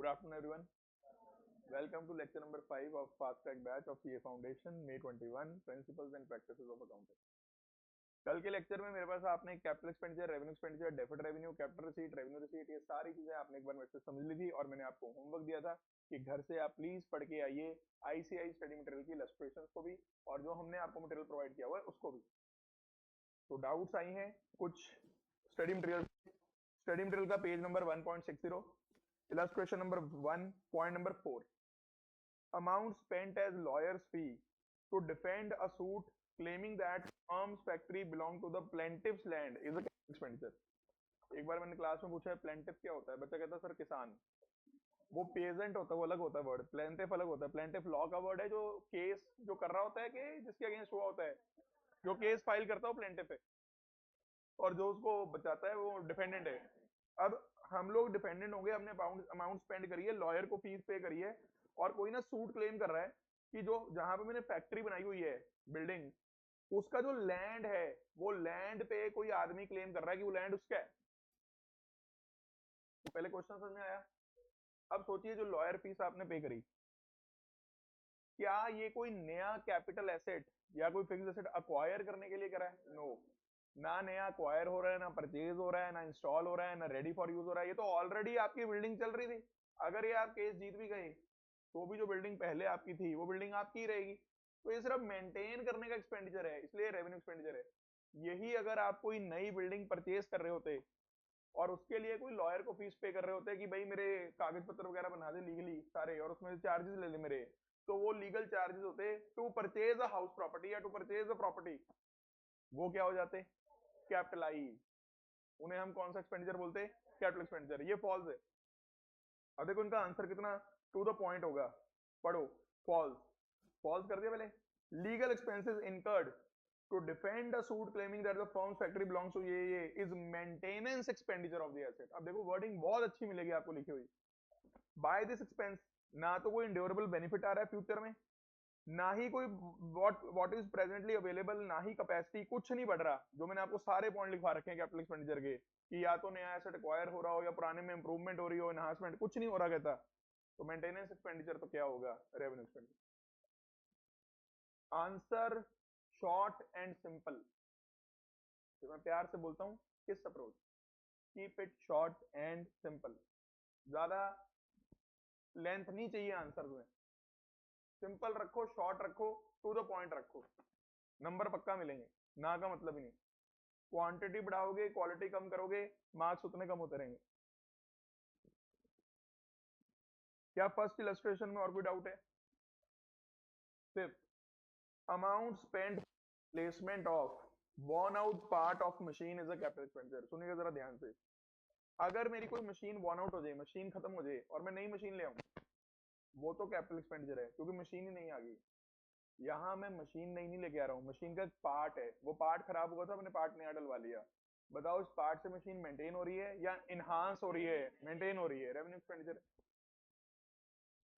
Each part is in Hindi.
afternoon, everyone. Welcome to lecture number 5 of Fast Track Batch of CA Foundation, May 21, Principles and Practices of Accounting. कल के लेक्चर में मेरे पास आपने capital expenditure, revenue expenditure, deferred revenue, capital receipt, revenue receipt, ये सारी चीजें आपने एक बार मेरे से समझ ली थी और मैंने आपको होमवर्क दिया था कि घर से आप प्लीज पढ़ के आइए आईसीआई स्टडी मटेरियल की इलस्ट्रेशंस को भी और जो हमने आपको मटेरियल प्रोवाइड किया हुआ है उसको भी। तो डाउट्स आई हैं कुछ स्टडी मटेरियल का page number 1.60, illustration number 1, point number 4. Amount spent as lawyer's fee to defend a suit claiming that firm's factory belonged to the plaintiff's land is a capital expenditure. एक बार मैंने क्लास में पूछा है प्लेंटिफ क्या होता है, बच्चा कहता है सर किसान। वो पेजेंट होता है, वो अलग होता है वर्ड, प्लेंटिफ अलग होता है। प्लेंटिफ लॉ का वर्ड है जो केस जो कर रहा होता है कि जिसके अगेंस्ट हुआ होता है, जो केस फाइल करता है वो प्लेंटिफ है और जो उसको बचाता है वो डिफेंडेंट है। अब हम लोग डिपेंडेंट होंगे, हमने अमाउंट स्पेंड करी है, लॉयर को फीस पे करी है और कोई ना सूट क्लेम कर रहा है कि जो जहां पे मैंने फैक्ट्री बनाई हुई है बिल्डिंग, उसका जो लैंड है वो लैंड पे कोई आदमी क्लेम कर रहा है कि वो लैंड उसका है। तो पहले क्वेश्चन समझ में आया। अब सोचिए जो लॉयर फीस आपने पे करी, क्या ये कोई नया कैपिटल एसेट या कोई फिक्स्ड एसेट अक्वायर करने के लिए करा है? नो, ना नया अक्वायर हो रहा है, ना परचेज हो रहा है, ना इंस्टॉल हो रहा है, ना रेडी फॉर यूज हो रहा है। ये तो ऑलरेडी आपकी बिल्डिंग चल रही थी। अगर ये आप केस जीत भी गए तो भी जो बिल्डिंग पहले आपकी थी वो बिल्डिंग आपकी ही रहेगी। तो ये सिर्फ मेंटेन करने का एक्सपेंडिचर है, इसलिए रेवेन्यू एक्सपेंडिचर है। यही अगर आप कोई नई बिल्डिंग परचेज कर रहे होते और उसके लिए कोई लॉयर को फीस पे कर रहे होते कि भाई मेरे कागज पत्र वगैरह बना दे लीगली सारे और उसमें चार्जेस ले ले मेरे, तो वो लीगल चार्जेस होते to purchase a house property या टू परचेज अ प्रॉपर्टी, वो क्या हो जाते? कैपिटलाइज। उन्हें हम कौन सा एक्सपेंडिचर बोलते हैं? Capital expenditure. ये फॉल्स है। अब देखो इनका आंसर कितना टू द पॉइंट होगा, पढ़ो। फॉल्स, फॉल्स कर दिया पहले। Legal expenses incurred to defend a suit claiming that the firm's factory belongs to ये is maintenance expenditure of the asset. अब देखो वर्डिंग बहुत अच्छी मिलेगी आपको लिखी हुई। बाय दिस एक्सपेंस ना तो कोई इंड्योरेबल बेनिफिट आ रहा है फ्यूचर में, ना ही कोई व्हाट इज प्रेजेंटली अवेलेबल, ना ही कैपेसिटी, कुछ नहीं बढ़ रहा। जो मैंने आपको सारे पॉइंट लिखवा रखे हैं कैपिटल एक्सपेंडिचर के कि या तो नया एसेट एक्वायर हो रहा हो या पुराने में इंप्रूवमेंट हो रही हो, एनहांसमेंट, कुछ नहीं हो रहा कहता। तो मेंटेनेंस एक्सपेंडिचर तो क्या होगा? Revenue expenditure. Answer short and simple. तो मैं प्यार से बोलता हूं किस approach, keep it short and simple. ज्यादा लेंथ नहीं चाहिए आंसर में, सिंपल रखो, शॉर्ट रखो, टू द पॉइंट रखो, नंबर पक्का मिलेंगे। ना का मतलब ही नहीं। क्वांटिटी बढ़ाओगे क्वालिटी कम करोगे, मार्क्स उतने कम होते रहेंगे। क्या फर्स्ट इलस्ट्रेशन में और कोई डाउट है? Fifth, amount spend placement of worn out part of machine is a capital expenditure. सुनिएगा जरा ध्यान से। अगर मेरी कोई मशीन worn आउट हो जाए, मशीन खत्म हो जाए और मैं नई मशीन ले आऊं, वो तो कैपिटल एक्सपेंडिचर है क्योंकि मशीन ही नहीं आ गई। यहाँ मैं मशीन नई नहीं लेके आ रहा हूँ, मशीन का एक पार्ट है, वो पार्ट खराब हुआ था, मैंने पार्ट नया डलवा लिया। बताओ इस पार्ट से मशीन मेंटेन हो रही है या इनहांस हो रही है? मेंटेन हो रही है, रेवेन्यू एक्सपेंडिचर।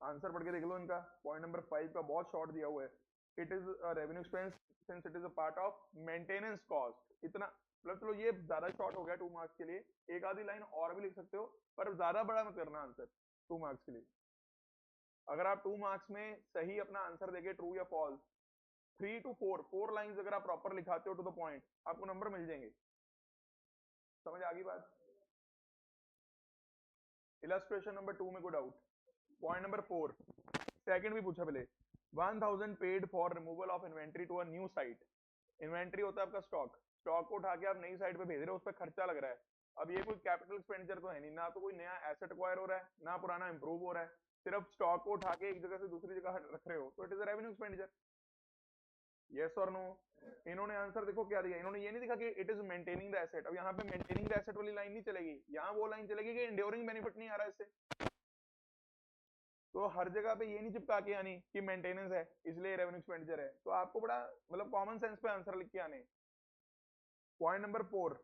आंसर पढ़ के देख लो इनका। पॉइंट नंबर 5 का बहुत शॉर्ट दिया हुआ है, it is revenue expense since it is a part of maintenance cost. इतना मतलब चलो ये ज्यादा शॉर्ट हो गया 2 मार्क्स के लिए, एक आधी लाइन और भी लिख सकते हो पर ज्यादा बड़ा मत करना आंसर 2 मार्क्स के लिए। अगर आप 2 मार्क्स में सही अपना आंसर देके ट्रू या फॉल्स 3 to 4 लाइंस अगर आप प्रॉपर लिखाते हो टू द पॉइंट, आपको नंबर मिल जाएंगे। समझ आ गई बात? इलस्ट्रेशन नंबर 2 में कोई डाउट? पॉइंट नंबर 4, सेकंड भी पूछा पहले। 1000 paid for removal of inventory to a new site. Inventory होता है आपका स्टॉक, स्टॉक को उठा के आप नई साइट पे भेज रहे हो, उस पर खर्चा लग रहा है। अब ये कोई कैपिटल एक्सपेंडिचर तो है नहीं, ना तो कोई नया एसेट एक्वायर हो रहा है, ना पुराना इंप्रूव हो रहा है, सिर्फ स्टॉक को उठा के एक जगह से दूसरी जगह रख रहे हो, तो it is revenue expenditure. Yes और नो? इन्होंने आंसर देखो क्या दिया, इन्होंने ये नहीं दिखा कि it is maintaining the asset. अब यहाँ पे मेंटेनिंग द एसेट वाली लाइन नहीं चलेगी, यहाँ वो लाइन चलेगी कि इंड्योरिंग बेनिफिट नहीं आ रहा इससे। तो हर जगह पे ये नहीं चिपका के आनी कि मेंटेनेंस है इसलिए रेवेन्यू एक्सपेंडिचर है। तो आपको बड़ा मतलब कॉमन सेंस पे आंसर लिख के आने। पॉइंट नंबर 4,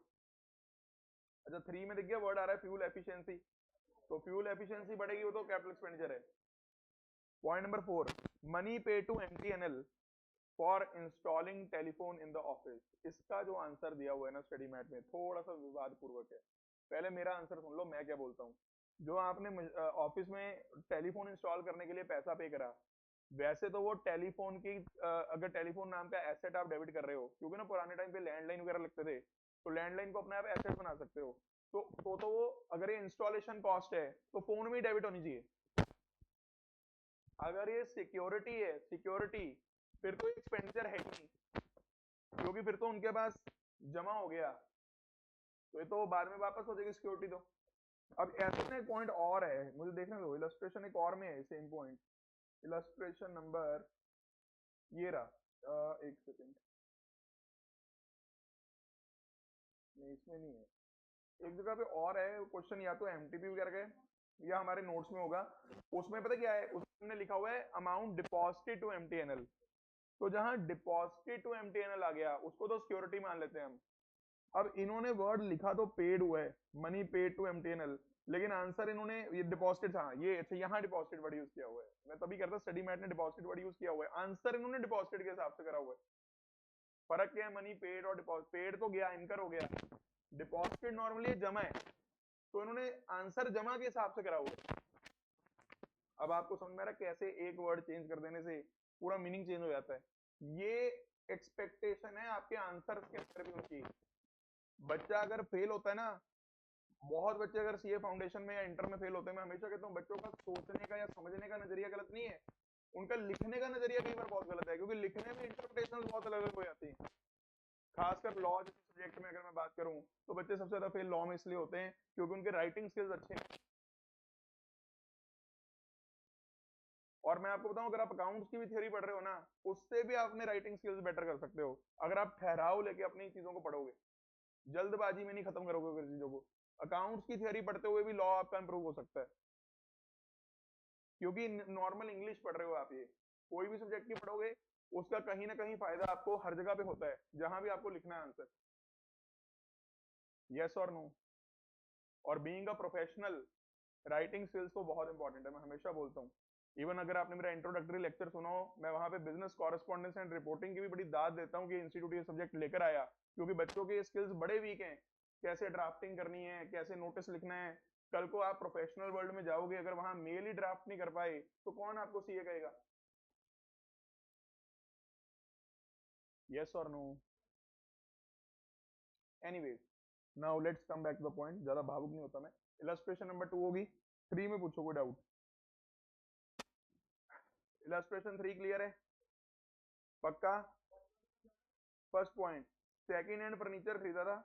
अच्छा 3 में दिख गया वर्ड आ रहा है फ्यूल एफिशिएंसी, तो फ्यूल एफिशिएंसी बढ़ेगी वो तो कैपिटल एक्सपेंडिचर है। Point number 4, money pay to MTNL for installing telephone in the office. इसका जो आंसर दिया हुआ है ना स्टडी मैट में थोड़ा सा विवाद पूर्वक है। पहले मेरा आंसर सुन लो मैं क्या बोलता हूँ। जो आपने ऑफिस में टेलीफोन इंस्टॉल करने के लिए पैसा पे करा, वैसे तो वो टेलीफोन की अगर टेलीफोन नाम का एसेट आप डेबिट कर रहे हो, क्योंकि ना पुराने टाइम पे लैंडलाइन वगैरह लगते थे, तो लैंडलाइन को अपने आप एसेट बना सकते हो। तो वो अगर ये इंस्टॉलेशन कॉस्ट है तो फोन में ही डेबिट होनी चाहिए। अगर ये सिक्योरिटी है, सिक्योरिटी, फिर तो एक्सपेंडिचर है ही नहीं, क्योंकि फिर तो उनके पास जमा हो गया, तो ये तो बाद में वापस हो जाएगी सिक्योरिटी तो। अब ऐसे में एक पॉइंट और है, मुझे देखने दो, इलस्ट्रेशन एक और में है सेम पॉइंट। इलस्ट्रेशन नंबर ये रहा, एक सेकेंड, नहीं इसमें नहीं है, एक जगह पे और है क्वेश्चन, या तो एमटीपी वगैरह के या हमारे नोट्स में होगा। उसमें पता क्या है, उसमें लिखा हुआ है अमाउंट डिपॉजिटेड टू एमटीएनएल। तो जहां डिपॉजिटेड टू एमटीएनएल आ गया, उसको तो सिक्योरिटी मान लेते हैं हम। अब इन्होंने वर्ड लिखा तो पेड हुआ है, मनी पेड टू एमटीएनएल, लेकिन आंसर इन्होंने ये डिपॉजिटेड, हाँ ये अच्छा यहाँ डिपॉजिटेड वर्ड यूज किया हुआ है, मैं तभी करता स्टडी मैट ने डिपॉजिटेड वर्ड यूज किया हुआ है, आंसर इन्होंने डिपॉजिटेड के हिसाब से करा हुआ है। फर्क क्या है मनी पेड और डिपॉजिट, पेड तो गया इनकर हो गया, डिपॉजिटेड नॉर्मली जमा है, तो इन्होंने आंसर जमा के हिसाब से करा हुआ है। अब आपको समझ में आ रहा है कैसे एक वर्ड चेंज कर देने से पूरा मीनिंग चेंज हो जाता है। ये एक्सपेक्टेशन है आपके आंसर के अंदर भी उनकी। बच्चा अगर फेल होता है ना, बहुत बच्चे अगर सीए फाउंडेशन में या इंटर में फेल होते हैं, मैं हमेशा कहता हूँ बच्चों का सोचने का या समझने का नजरिया गलत नहीं है, उनका लिखने का नजरिया कई बार बहुत गलत है, क्योंकि लिखने में इंटरप्रिटेशन बहुत अलग अलग हो जाती है। खासकर लॉ जैसे सब्जेक्ट में अगर मैं बात करूं, तो बच्चे सबसे ज्यादा फेल लॉ में इसलिए होते हैं क्योंकि उनके राइटिंग स्किल्स अच्छे हैं। और मैं आपको बताऊं, अगर आप अकाउंट्स की भी थ्योरी पढ़ रहे हो ना, उससे भी आप अपने राइटिंग स्किल्स बेटर कर सकते हो, अगर आप ठहराव लेके अपनी चीजों को पढ़ोगे, जल्दबाजी में नहीं खत्म करोगे अगर चीजों को। अकाउंट्स की थ्योरी पढ़ते हुए भी लॉ आपका इंप्रूव हो सकता है, क्योंकि नॉर्मल इंग्लिश पढ़ रहे हो आप, ये कोई भी सब्जेक्ट की पढ़ोगे, उसका कहीं ना कहीं फायदा आपको हर जगह पे होता है जहां भी आपको लिखना है आंसर। यस और नो। और being a professional, writing skills तो बहुत इंपॉर्टेंट है, मैं हमेशा बोलता हूँ। इवन अगर आपने मेरा इंट्रोडक्टरी लेक्चर सुना हो, मैं वहां पे बिजनेस कॉरेस्पॉन्डेंस एंड रिपोर्टिंग की भी बड़ी दाद देता हूँ कि इंस्टीट्यूट ये सब्जेक्ट लेकर आया, क्योंकि बच्चों के स्किल्स बड़े वीक हैं। कैसे ड्राफ्टिंग करनी है, कैसे नोटिस लिखना है, कल को आप प्रोफेशनल वर्ल्ड में जाओगे, अगर वहां मेल ही ड्राफ्ट नहीं कर पाए तो कौन आपको सीए कहेगा। यस और no. Anyways, now let's come back to the point, ज्यादा भावुक नहीं होता मैं। इलस्ट्रेशन नंबर 2 होगी, 3 में पूछो कोई डाउट। इलस्ट्रेशन 3 क्लियर है पक्का। First point, second hand furniture खरीदा था,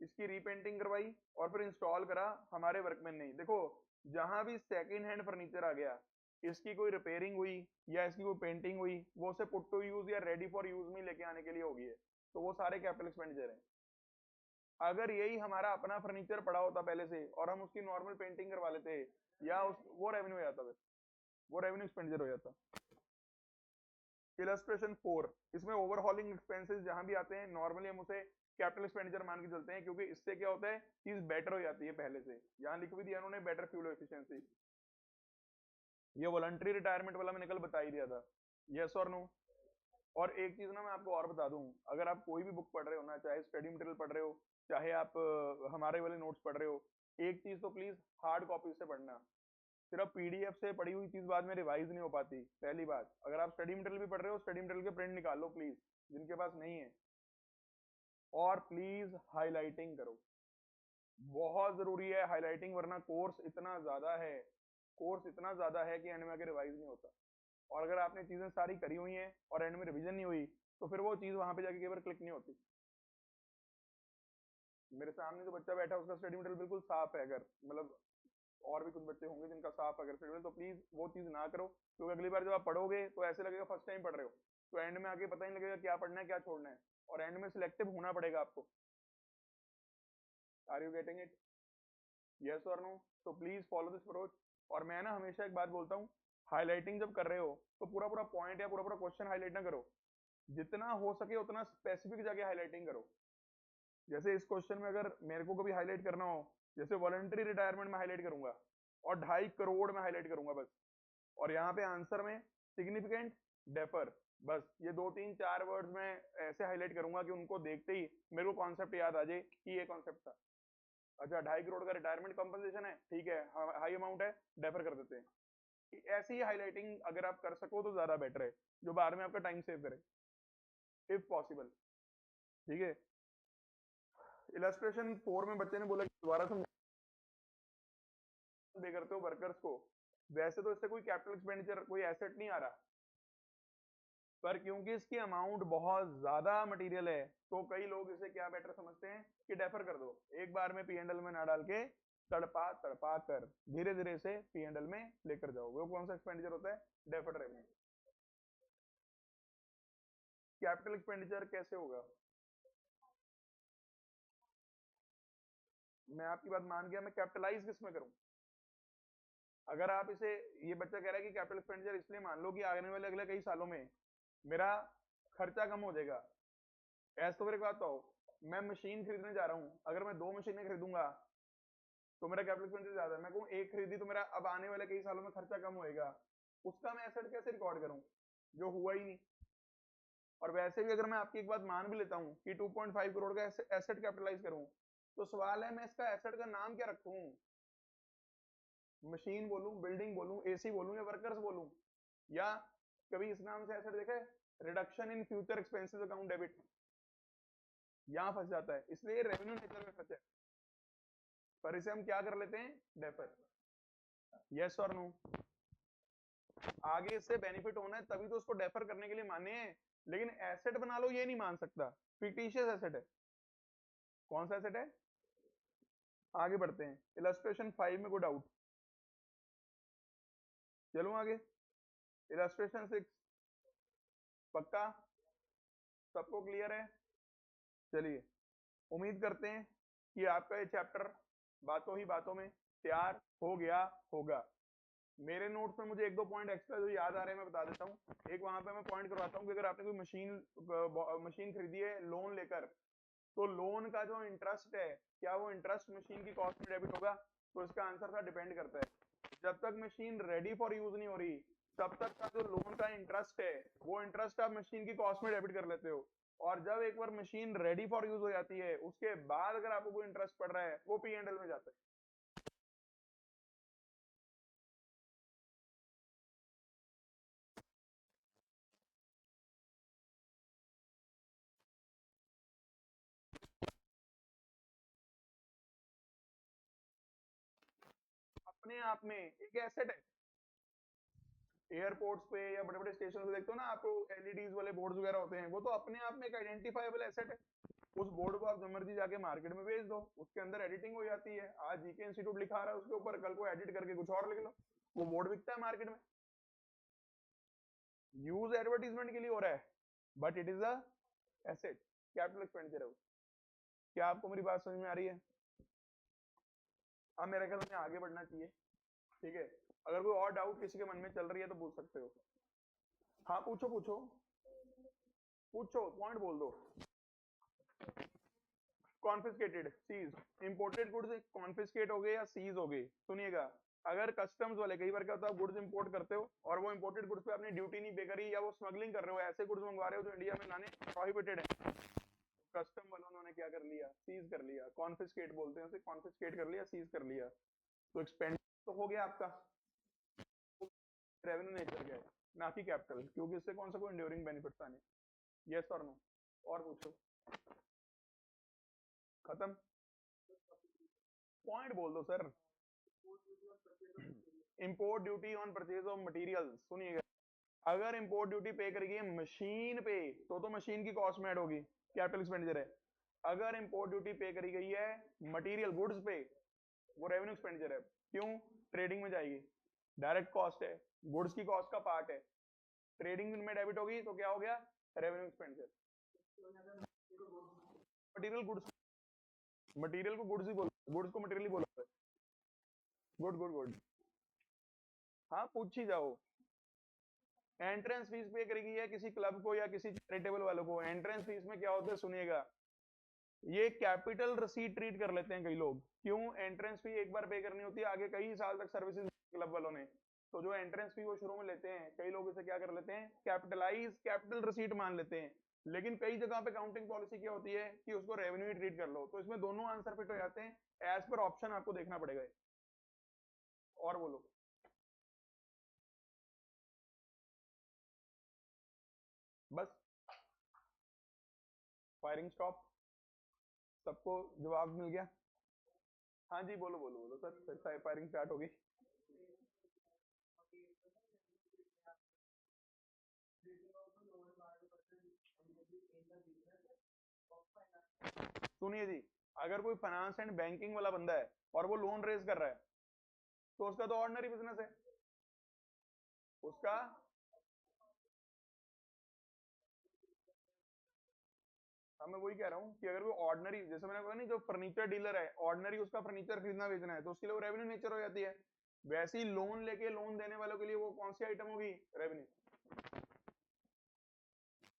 इसकी रीपेंटिंग करवाई और फिर इंस्टॉल करा हमारे वर्कमैन ने। देखो, जहां भी सेकंड हैंड फर्नीचर आ गया, इसकी कोई रिपेयरिंग हुई या इसकी कोई पेंटिंग हुई, वो उसे पुट टू यूज या रेडी फॉर यूज में लेके आने के लिए होगी है, तो वो सारे कैपिटल एक्सपेंडिचर हैं। अगर यही हमारा अपना फर्नीचर पड़ा होता पहले से और हम उसकी नॉर्मल पेंटिंग करवा लेते, या उस वो रेवेन्यू हो जाता, वो रेवेन्यू एक्सपेंडिचर हो जाता। इलस्ट्रेशन 4, इसमें ओवरहॉलिंग एक्सपेंसेस जहां भी आते हैं, नॉर्मली हम उसे कैपिटल एक्सपेंडिचर मान के चलते हैं, क्योंकि इससे क्या होता है, चीज बेटर हो जाती है पहले से। यहाँ लिख भी दिया उन्होंने, बेटर फ्यूल एफिशिएंसी। ये वॉलंटरी रिटायरमेंट वाला मैंने कल बता ही दिया था। यस और नो। और एक चीज ना मैं आपको और बता दूं, अगर आप कोई भी बुक पढ़ रहे हो ना, चाहे स्टडी मटेरियल पढ़ रहे हो, चाहे आप हमारे वाले नोट्स पढ़ रहे हो, एक चीज तो प्लीज हार्ड कॉपी से पढ़ना। सिर्फ पीडीएफ से पढ़ी हुई चीज बाद में रिवाइज नहीं हो पाती, पहली बात। अगर आप स्टडी मटेरियल भी पढ़ रहे हो, स्टडी मटेरियल के प्रिंट निकाल लो प्लीज, जिनके पास नहीं है। और प्लीज हाईलाइटिंग करो, बहुत जरूरी है हाईलाइटिंग, वरना कोर्स इतना ज्यादा है कि एंड में आके रिवाइज नहीं होता। और अगर आपने चीजें सारी करी हुई हैं और एंड में रिवीजन नहीं हुई, तो फिर वो चीज वहां पे जाके केवल क्लिक नहीं होती। मेरे सामने जो बच्चा बैठा है उसका स्टडी मटेरियल बिल्कुल साफ है, अगर मतलब और भी कुछ बच्चे होंगे जिनका साफ अगर स्टडी, तो प्लीज वो चीज ना करो, क्योंकि अगली बार जब आप पढ़ोगे तो ऐसे लगेगा फर्स्ट टाइम पढ़ रहे हो, तो एंड में आके पता नहीं लगेगा क्या पढ़ना है क्या छोड़ना है, और एंड में सिलेक्टिव होना पड़ेगा आपको। Are you getting it? Yes और नो। तो प्लीज फॉलो दिस अप्रोच। और मैं ना हमेशा एक बात बोलता हूँ, हाईलाइटिंग जब कर रहे हो तो पूरा पूरा पॉइंट या पूरा पूरा क्वेश्चन हाईलाइट ना करो, जितना हो सके उतना स्पेसिफिक जाके हाईलाइटिंग करो। जैसे इस क्वेश्चन में अगर मेरे को कभी हाईलाइट करना हो, जैसे वॉलंटरी रिटायरमेंट में हाईलाइट करूंगा और 2.5 करोड़ में हाईलाइट करूंगा बस, और यहाँ पे आंसर में सिग्निफिकेंट, डेफर, बस ये 2 3 4 वर्ड्स में ऐसे हाईलाइट करूंगा कि उनको देखते ही मेरे को कॉन्सेप्ट याद आ जाए कि ये कॉन्सेप्ट था। अच्छा 2.5 करोड़ का रिटायरमेंट कंपनसेशन है, ठीक है, हाई अमाउंट है, डेफर कर देते हैं। ऐसी ही हाईलाइटिंग अगर आप कर सको तो ज्यादा बेटर है, जो बाद में आपका टाइम सेव करे इफ पॉसिबल। ठीक है, इलस्ट्रेशन 4 में बच्चे ने बोला कि दोबारा समझ पे करते हो वर्कर्स को, वैसे तो इससे कोई कैपिटल एक्सपेंडिचर कोई एसेट नहीं आ रहा, पर क्योंकि इसकी अमाउंट बहुत ज्यादा मटेरियल है तो कई लोग इसे क्या बेटर समझते हैं कि डेफर कर दो, एक बार में पीएनएल में ना डाल के तड़पा तड़पा कर धीरे धीरे से पीएनएल में लेकर जाओ। वो कौन सा एक्सपेंडिचर होता है? Deferred revenue. कैपिटल एक्सपेंडिचर कैसे होगा? मैं आपकी बात मान गया, मैं कैपिटलाइज किस में करूं? अगर आप इसे, ये बच्चा कह रहा है कि कैपिटल एक्सपेंडिचर इसलिए मान लो कि आने वाले अगले कई सालों में मेरा खर्चा कम हो जाएगा। ऐसा तो मेरे को आता हो, मैं मशीन खरीदने जा रहा हूं, अगर मैं 2 मशीनें खरीदूंगा तो मेरा कैपिटल एक्सपेंडिचर ज्यादा है। मैं कहूँ एक खरीदी तो मेरा अब आने वाले कई सालों में खर्चा कम होएगा, उसका मैं एसेट कैसे रिकॉर्ड करूं जो हुआ ही नहीं? और वैसे भी अगर मैं आपकी एक बात मान भी लेता हूँ कि 2.5 करोड़ का एसेट कैपिटलाइज करूं, तो सवाल है मैं इसका एसेट का नाम क्या रखूं? मशीन बोलूं, बिल्डिंग बोलूं, एसी बोलूं, या वर्कर्स बोलूं? या कभी इस नाम से एसेट देखे, reduction in future expenses account debit, यहां फंस जाता है, इसलिए रेवेन्यू नेचर में फंसे, पर इसे हम क्या कर लेते हैं? डेफर। यस और नो? आगे इससे बेनिफिट होना है तभी तो उसको डेफर करने के लिए माने हैं, लेकिन एसेट बना लो ये नहीं मान सकता, फिक्टिशियस एसेट है। कौन सा एसेट है? आगे बढ़ते हैं, इलस्ट्रेशन 5 में कोई डाउट? चलूं आगे, इलस्ट्रेशन 6 पक्का सबको क्लियर है? चलिए, उम्मीद करते हैं कि आपका ये चैप्टर बातों ही बातों में तैयार हो गया होगा। मेरे नोट्स में मुझे 1-2 पॉइंट एक्स्ट्रा जो याद आ रहे हैं मैं बता देता हूँ। एक वहां पे मैं पॉइंट करवाता हूँ कि अगर आपने कोई मशीन खरीदी है लोन लेकर, तो लोन का जो इंटरेस्ट है, क्या वो इंटरेस्ट मशीन की कॉस्ट में डेबिट होगा? तो इसका आंसर था डिपेंड करता है। जब तक मशीन रेडी फॉर यूज नहीं हो रही, तब तक का जो लोन का इंटरेस्ट है, वो इंटरेस्ट आप मशीन की कॉस्ट में डेबिट कर लेते हो। और जब एक बार मशीन रेडी फॉर यूज हो जाती है, उसके बाद अगर आपको कोई इंटरेस्ट पड़ रहा है, वो पी&एल में जाता है। अपने आप में एक एसेट है। एयरपोर्ट्स पे या बड़े बड़े स्टेशन पे देखते हो ना आपको, एलईडीज वाले बोर्ड वगैरह होते हैं, वो तो अपने आप में एक आइडेंटिफाइबल एसेट है। उस बोर्ड को आप जब मर्जी जाके मार्केट में बेच दो, उसके अंदर एडिटिंग हो जाती है, आज जीके इंस्टीट्यूट लिखा रहा है उसके ऊपर, कल को एडिट करके कुछ और लिख लो, वो बोर्ड बिकता है मार्केट में। यूज एडवर्टीजमेंट के लिए हो रहा है, but it is a asset, capital expenditure है वो। क्या आपको मेरी बात समझ में आ रही है? अब मेरे ख्याल में आगे बढ़ना चाहिए। ठीक है, अगर कोई और डाउट किसी के मन में चल रही है तो पूछ सकते हो। हाँ पूछो पूछो पूछो, पॉइंट बोल दो। Confiscated, seize, imported goods confiscate हो गए या सीज हो गए। सुनिएगा, अगर कस्टम्स वाले, कई बार क्या होता है, गुड्स इंपोर्ट करते हो और वो इंपोर्टेड गुड्स पे आपने ड्यूटी नहीं पे करी, या वो स्मगलिंग कर रहे हो, ऐसे गुड्स मंगवा रहे हो जो इंडिया में लाने प्रोहिबिटेड है, कस्टम वालों ने क्या कर लिया? सीज कर लिया। कॉन्फिस्केट बोलते हैं उसे, कॉन्फिस्केट कर लिया, सीज कर लिया। तो एक्सपेंड तो हो गया आपका, रेवेन्यू नेचर का है, ना कि कैपिटल, क्योंकि इससे कौन सा कोई इंड्यूरिंग बेनिफिट्स आने। यस और नो? और पूछो, खत्म? पॉइंट बोल दो sir. Import duty on purchase of material, सुनिएगा, अगर इंपोर्ट ड्यूटी पे करेगी मशीन पे, तो मशीन की कॉस्ट में ऐड होगी, कैपिटल एक्सपेंडिचर है। अगर इंपोर्ट ड्यूटी पे करी गई है मटेरियल गुड्स पे, वो रेवेन्यू एक्सपेंडिचर है। क्यों? ट्रेडिंग में जाएगी, डायरेक्ट कॉस्ट है, गुड्स की कॉस्ट का पार्ट है, ट्रेडिंग में डेबिट होगी तो क्या हो गया? Revenue expenditure. Material goods, material को गुड्स ही बोलो, गुड्स को मटेरियल ही बोलो। गुड गुड गुड, हाँ पूछ ही जाओ। एंट्रेंस फीस पे करेगी है किसी क्लब को या किसी चैरिटेबल वालों को, एंट्रेंस फीस में क्या होता है सुनिएगा, ये कैपिटल रसीद ट्रीट कर लेते हैं कई लोग। क्यों? एंट्रेंस फी एक बार पे करनी होती है, आगे कई साल तक सर्विसेज क्लब वालों ने, तो जो एंट्रेंस फी वो शुरू में लेते हैं, कई लोग इसे क्या कर लेते हैं? कैपिटलाइज कैपिटल रसीद मान लेते हैं। लेकिन कई जगह पे काउंटिंग पॉलिसी क्या होती है कि उसको रेवेन्यू ट्रीट कर लो, तो इसमें दोनों आंसर फिट हो जाते हैं। एज पर ऑप्शन आपको देखना पड़ेगा। और बोलो। बस फायरिंग स्टॉप, सबको जवाब मिल गया। हाँ जी, बोलो बोलो बोलो सर, फिर फायरिंग स्टार्ट होगी। सुनिए जी, अगर कोई फाइनेंस एंड बैंकिंग वाला बंदा है और वो लोन रेज कर रहा है, तो उसका तो ऑर्डिनरी बिजनेस है। उसका हाँ, मैं वही कह रहा हूँ कि अगर वो ऑर्डिनरी, जैसे मैंने कहा नहीं, जो फर्नीचर डीलर है, ऑर्डिनरी उसका फर्नीचर खरीदना बेचना है, तो उसके लिए वो रेवेन्यू नेचर हो जाती है। वैसे ही लोन लेके लोन देने वालों के लिए वो कौन सी आइटम होगी? रेवेन्यू।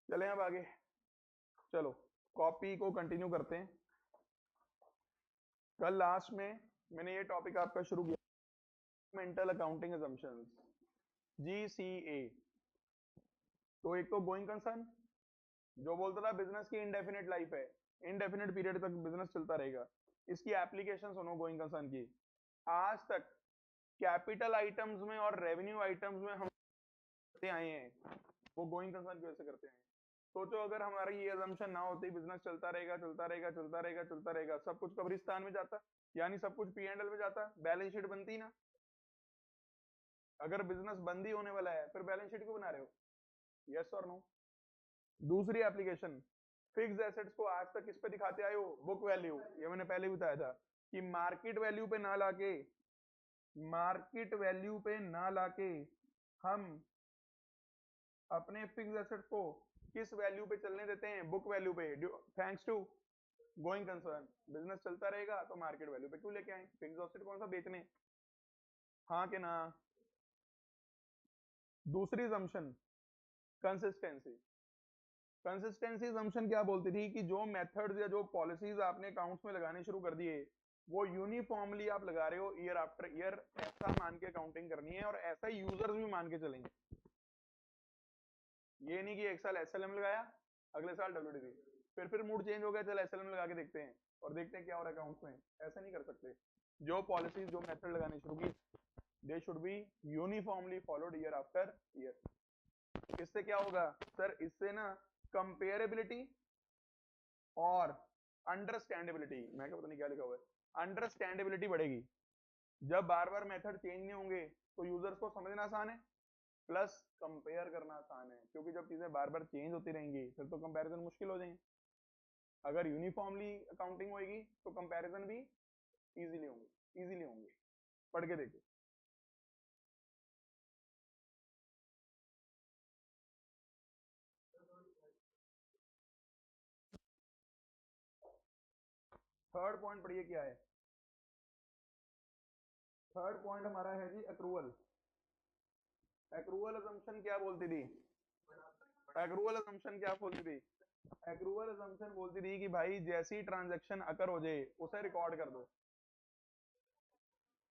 चले अब आगे, चलो कॉपी को कंटिन्यू करते हैं। कल लास्ट में मैंने ये टॉपिक आपका शुरू किया, मेंटल अकाउंटिंग असम्पशंस, GCA। तो एक तो गोइंग कंसर्न, जो बोलता था बिजनेस की इनडेफिनेट लाइफ है, इनडेफिनेट पीरियड तक बिजनेस चलता रहेगा। इसकी एप्लीकेशन सुनो गोइंग कंसर्न की। आज तक कैपिटल आइटम्स में और रेवेन्यू आइटम्स में हम करते आए हैं, वो गोइंग कंसर्न की वजह से करते हैं। सोचो अगर हमारी ये अजम्पशन ना होती, बिजनेस चलता रहेगा चलता रहेगा चलता रहेगा चलता रहेगा, सब कुछ कब्रिस्तान में जाता, यानी सब कुछ P&L में जाता, बैलेंस शीट बनती ना। अगर बिजनेस बंद ही होने वाला है, फिर बैलेंस शीट क्यों बना रहे हो? यस और नो। दूसरी एप्लीकेशन, फिक्स एसेट्स को आज तक किस पे दिखाते आए हो? Book value. ये मैंने पहले ही बताया था कि मार्केट वैल्यू पे ना लाके, मार्केट वैल्यू पे ना लाके हम अपने फिक्स एसेट्स को किस वैल्यू पे चलने देते हैं? बुक वैल्यू पे। Thanks to going concern, business चलता रहेगा तो मार्केट वैल्यू पे क्यों लेके आए? फिक्स एसेट कौन सा बेचने? हाँ कि ना? दूसरी assumption, कंसिस्टेंसी। कंसिस्टेंसी assumption क्या बोलती थी कि जो मेथड्स या जो पॉलिसीज आपने अकाउंट्स में लगाने शुरू कर दिए, वो यूनिफॉर्मली आप लगा रहे हो ईयर आफ्टर ईयर, ऐसा मान के अकाउंटिंग करनी है और ऐसा यूजर्स भी मान के चलेंगे। ये नहीं कि एक साल SLM लगाया, अगले साल WDV, फिर मूड चेंज हो गया, चल SLM लगा के देखते हैं और देखते हैं क्या हो रहा है अकाउंट्स में। ऐसा नहीं कर सकते। जो पॉलिसीज जो मेथड लगाने शुरू की, they should be uniformly followed year after year. इससे क्या होगा सर? इससे ना कंपेरेबिलिटी और अंडरस्टैंडेबिलिटी, मैं क्या पता नहीं क्या लिखा हुआ है, अंडरस्टैंडेबिलिटी बढ़ेगी। जब बार बार मेथड चेंज नहीं होंगे तो यूजर्स को समझना आसान है, प्लस कंपेयर करना आसान है, क्योंकि जब चीजें बार बार चेंज होती रहेंगी फिर तो कंपैरिजन मुश्किल हो जाएंगे। अगर यूनिफॉर्मली अकाउंटिंग होगी तो कंपैरिजन भी इजीली होंगे। पढ़ के देखो। थर्ड पॉइंट पढ़िए क्या है। थर्ड पॉइंट हमारा है जी अक्रूवल। एक्रूवल असम्पशन क्या बोलती थी? एक्रूवल असम्पशन क्या बोलती थी? एक्रूवल असम्पशन बोलती थी कि भाई जैसी ट्रांजैक्शन अकर हो जाए उसे रिकॉर्ड कर दो,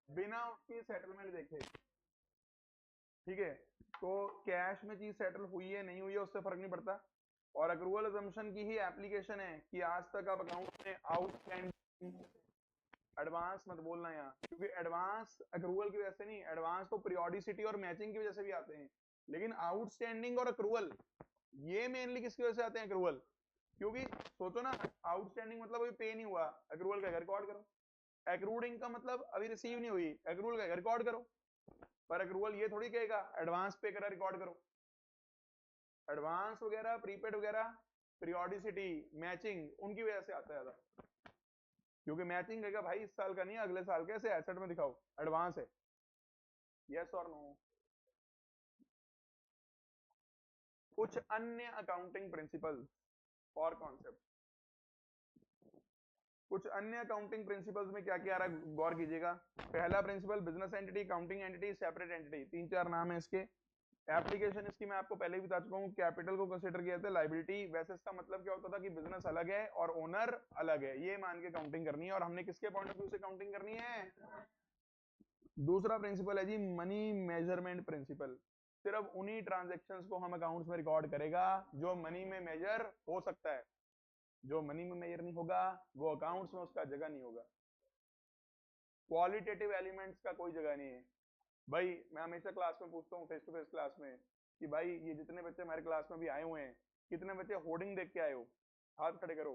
बिना उसकी सेटलमेंट देखे। ठीक है, तो कैश में चीज सेटल हुई है नहीं हुई है उससे फर्क नहीं पड़ता। और एक्रूवल असम्पशन की ही एप्लीकेशन है कि आज तक आप अकाउंट में आउटस्टैंडिंग, एडवांस मत बोलना यहाँ, क्योंकि एडवांस एक्रूवल की वजह से नहीं, एडवांस तो पीरियोडिसिटी और मैचिंग की वजह से भी आते हैं, लेकिन आउटस्टैंडिंग और एक्रूवल ये मेनली किसकी वजह से आते हैं? एक्रूवल। क्योंकि सोचो ना, आउटस्टैंडिंग मतलब अभी पे नहीं हुआ, एक्रूवल का रिकॉर्ड करो। एक्रूड इनकम मतलब अभी रिसीव नहीं हुई, एक्रूवल का रिकॉर्ड करो। पर एक्रूवल ये थोड़ी कहेगा एडवांस पे करा रिकॉर्ड करो। एडवांस वगैरह, प्रीपेड वगैरह, पीरियोडिसिटी, मैचिंग, उनकी वजह से आता है ज्यादा, क्योंकि मैचिंग कहेगा भाई इस साल का नहीं अगले साल के, ऐसे एसेट में दिखाओ, एडवांस है। यस और नो? कुछ अन्य अकाउंटिंग प्रिंसिपल और कॉन्सेप्ट, कुछ अन्य अकाउंटिंग प्रिंसिपल्स में क्या क्या आ रहा है गौर कीजिएगा। पहला principle, business entity, counting entity, separate entity, तीन चार नाम है इसके। एप्लीकेशन इसकी मैं आपको पहले ही बता चुका हूँ। कैपिटल को कंसीडर किया जाता है लाइबिलिटी, वैसे इसका मतलब क्या होता था कि बिजनेस अलग है और ओनर अलग है, ये मान के काउंटिंग करनी है, और हमने किसके पॉइंट ऑफ व्यू से काउंटिंग करनी है? दूसरा प्रिंसिपल है जी मनी मेजरमेंट प्रिंसिपल। सिर्फ उन्हीं ट्रांजेक्शन्स को हम अकाउंट्स में रिकॉर्ड करेगा जो मनी में मेजर हो सकता है। जो मनी में मेजर नहीं होगा वो अकाउंट्स में उसका जगह नहीं होगा। क्वालिटेटिव एलिमेंट्स का कोई जगह नहीं है भाई। मैं हमेशा क्लास में पूछता हूँ फेस टू फेस क्लास में कि भाई ये जितने बच्चे हमारे क्लास में भी आए हुए हैं, कितने बच्चे होर्डिंग देख के आए हो? हाथ खड़े करो।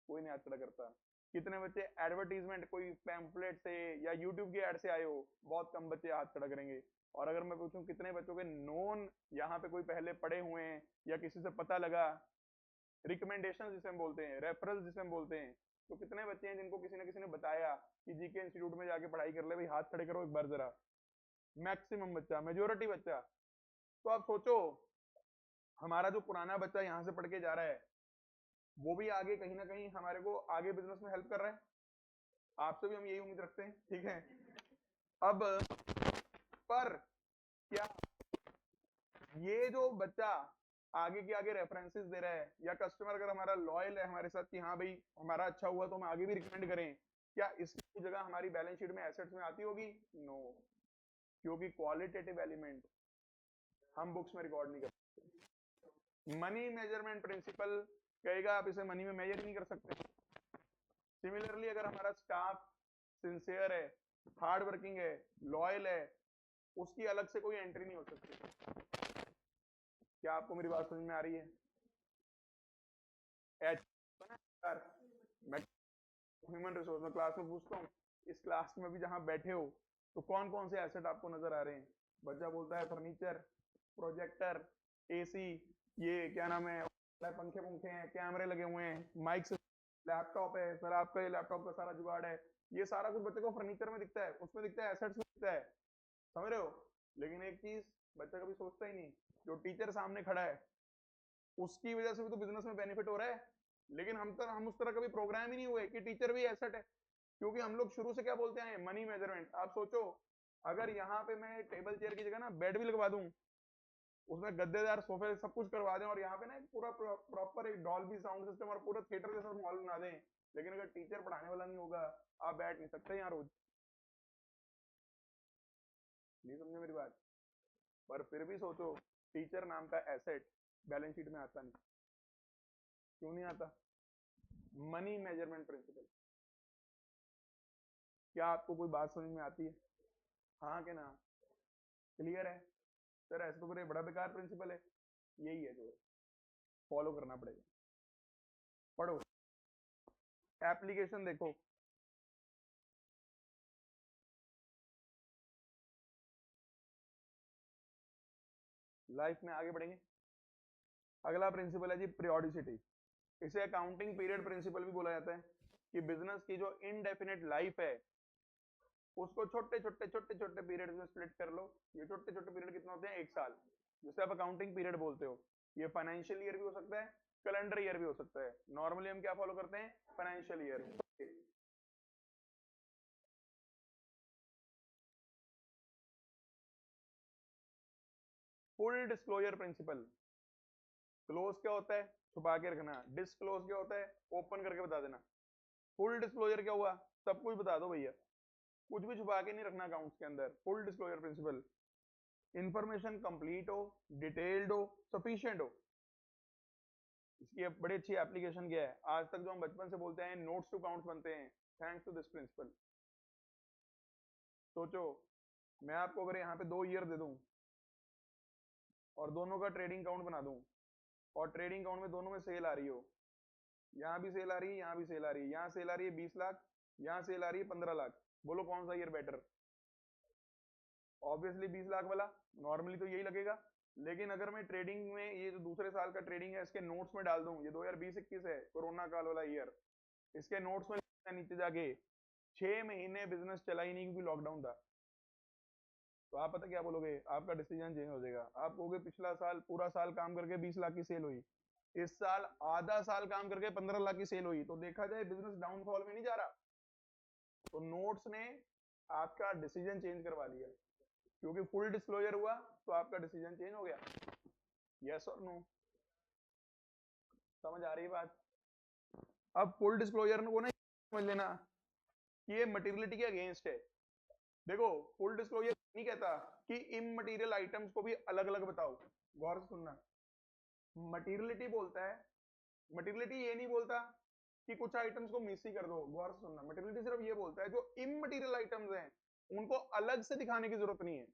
कोई नहीं हाथ खड़ा करता। कितने बच्चे एडवर्टीजमेंट कोई पैम्फलेट से या यूट्यूब की एड से आए हो? बहुत कम बच्चे हाथ खड़ा करेंगे। और अगर मैं पूछूं कितने बच्चों के नोन यहाँ पे कोई पहले पढ़े हुए हैं या किसी से पता लगा, रिकमेंडेशन जिसे हम बोलते हैं, रेफरल जिसे हम बोलते हैं, तो कितने बच्चे हैं जिनको किसी ने बताया कि जीके इंस्टीट्यूट में जाके पढ़ाई कर ले भाई? हाथ खड़े करो एक बार जरा। मैक्सिमम बच्चा, मेजोरिटी बच्चा। तो आप सोचो हमारा जो पुराना बच्चा यहाँ से पढ़ के जा रहा है वो भी आगे कहीं ना कहीं हमारे को आगे बिजनेस में हेल्प कर रहा है। आपसे भी हम यही उम्मीद रखते हैं, ठीक है। अब पर क्या ये जो बच्चा आगे के आगे रेफरेंसेस दे रहा है या कस्टमर अगर हमारा लॉयल है हमारे साथ कि हाँ भाई हमारा अच्छा हुआ तो हम आगे भी रिकमेंड करें, क्या इसकी जगह हमारी बैलेंस शीट में एसेट्स में आती होगी? नो। क्योंकि क्वालिटेटिव एलिमेंट हम बुक्स में रिकॉर्ड नहीं कर सकते। मनी मेजरमेंट प्रिंसिपल कहेगा आप इसे मनी में मेजर नहीं कर सकते। सिमिलरली अगर हमारा स्टाफ सिंसियर है, हार्ड वर्किंग है, लॉयल है, उसकी अलग से कोई एंट्री नहीं हो सकती। क्या आपको मेरी बात समझ में आ रही है? मैं ह्यूमन रिसोर्स में क्लास में पूछता हूँ, इस क्लास में भी जहां बैठे हो तो कौन कौन से एसेट आपको नजर आ रहे हैं? बच्चा बोलता है फर्नीचर, प्रोजेक्टर, एसी, ये क्या नाम है, पंखे पंखे हैं, कैमरे लगे हुए हैं, माइक, लैपटॉप है सर, आपका ये लैपटॉप का सारा जुगाड़ है। ये सारा कुछ बच्चे को फर्नीचर में दिखता है, उसमें दिखता है, एसेट्स में दिखता है, समझ रहे हो? लेकिन एक चीज बच्चा कभी सोचता ही नहीं, जो टीचर सामने खड़ा है उसकी वजह से भी तो बिजनेस में बेनिफिट हो रहा है। लेकिन हम उस तरह कभी प्रोग्राम ही नहीं हुए कि टीचर भी एसेट है। क्योंकि हम लोग शुरू से क्या बोलते हैं? Money measurement. आप सोचो अगर यहाँ पे मैं टेबल चेयर की जगह ना बेड भी लगवा दूं, उसमें गद्देदार सोफे सब कुछ करवा दें और यहाँ पे ना एक पूरा प्रॉपर एक डॉल्बी साउंड सिस्टम और पूरा थिएटर जैसा माहौल बना दें, लेकिन अगर टीचर पढ़ाने वाला नहीं होगा आप बैठ नहीं सकते यहाँ रोज। नहीं समझे मेरी बात? पर फिर भी सोचो टीचर नाम का एसेट बैलेंस शीट में आता नहीं। क्यों नहीं आता? Money measurement principle. क्या आपको कोई बात समझ में आती है? हाँ के ना? क्लियर है? सर ऐसे तो पूरे बड़ा बेकार प्रिंसिपल है। यही है जो फॉलो करना पड़ेगा। पढ़ो, एप्लीकेशन देखो। लाइफ में आगे बढ़ेंगे। अगला प्रिंसिपल है जी पीरियोडिसिटी। इसे अकाउंटिंग पीरियड प्रिंसिपल भी बोला जाता है कि बिजनेस की जो इनडेफिनेट लाइफ है उसको छोटे छोटे छोटे छोटे पीरियड में स्प्लिट कर लो। ये छोटे छोटे पीरियड कितने होते हैं? एक साल, जिसे आप अकाउंटिंग पीरियड बोलते हो। ये फाइनेंशियल ईयर भी हो सकता है, कैलेंडर ईयर भी हो सकता है। नॉर्मली हम क्या फॉलो करते हैं? Financial year. Full disclosure principle. Close क्या होता है? छुपा के रखना। डिस्क्लोज क्या होता है? ओपन करके बता देना। फुल डिस्क्लोजर क्या हुआ? सब कुछ बता दो भैया, कुछ भी छुपा के नहीं रखना अकाउंट्स के अंदर। Full disclosure principle. Information complete हो, डिटेल्ड हो, सफिशिएंट हो। इसकी अब बड़ी अच्छी एप्लीकेशन क्या है? आज तक जो हम बचपन से बोलते हैं नोट्स टू अकाउंट्स बनते हैं थैंक्स टू दिस प्रिंसिपल। सोचो मैं आपको अगर यहाँ पे 2 ईयर दे दूं और दोनों का ट्रेडिंग अकाउंट बना दूं और ट्रेडिंग अकाउंट में दोनों में सेल आ रही हो, यहाँ भी सेल आ रही है, यहाँ भी सेल आ रही है, यहाँ सेल आ रही है 20 लाख, यहाँ सेल आ रही है 15 लाख, बोलो कौन सा ईयर बेटर? ऑब्वियसली 20 लाख वाला। नॉर्मली तो यही लगेगा। लेकिन अगर मैं ट्रेडिंग में ये जो दूसरे साल का ट्रेडिंग है इसके नोट्स में डाल दूं, ये 2020-21 है, कोरोना काल वाला ईयर, इसके नोट्स में नीचे जाके 6 महीने बिजनेस चला ही नहीं क्योंकि लॉकडाउन था, तो आप पता क्या बोलोगे? आपका डिसीजन चेंज हो जाएगा। आप कहोगे पिछला साल पूरा साल काम करके 20 लाख की सेल हुई, इस साल आधा साल काम करके 15 लाख की सेल हुई, तो देखा जाए बिजनेस डाउनफॉल में नहीं जा रहा। तो नोट्स ने आपका डिसीजन चेंज करवा लिया, क्योंकि फुल डिस्क्लोजर हुआ तो आपका डिसीजन चेंज हो गया। यस और नो? समझ आ रही है बात? अब फुल डिस्क्लोजर को ना समझ लेना कि ये मटेरियलिटी के अगेंस्ट है। देखो फुल डिस्क्लोजर नहीं कहता कि इमटेरियल आइटम्स को भी अलग अलग बताओ, गौर से सुनना। मटेरियलिटी बोलता है, मटेरियलिटी ये नहीं बोलता कि कुछ आइटम्स को मिस ही कर दो, गौर से सुनना। मटेरियलिटी सिर्फ ये बोलता है जो इमटेरियल आइटम्स हैं उनको अलग से दिखाने की जरूरत नहीं है,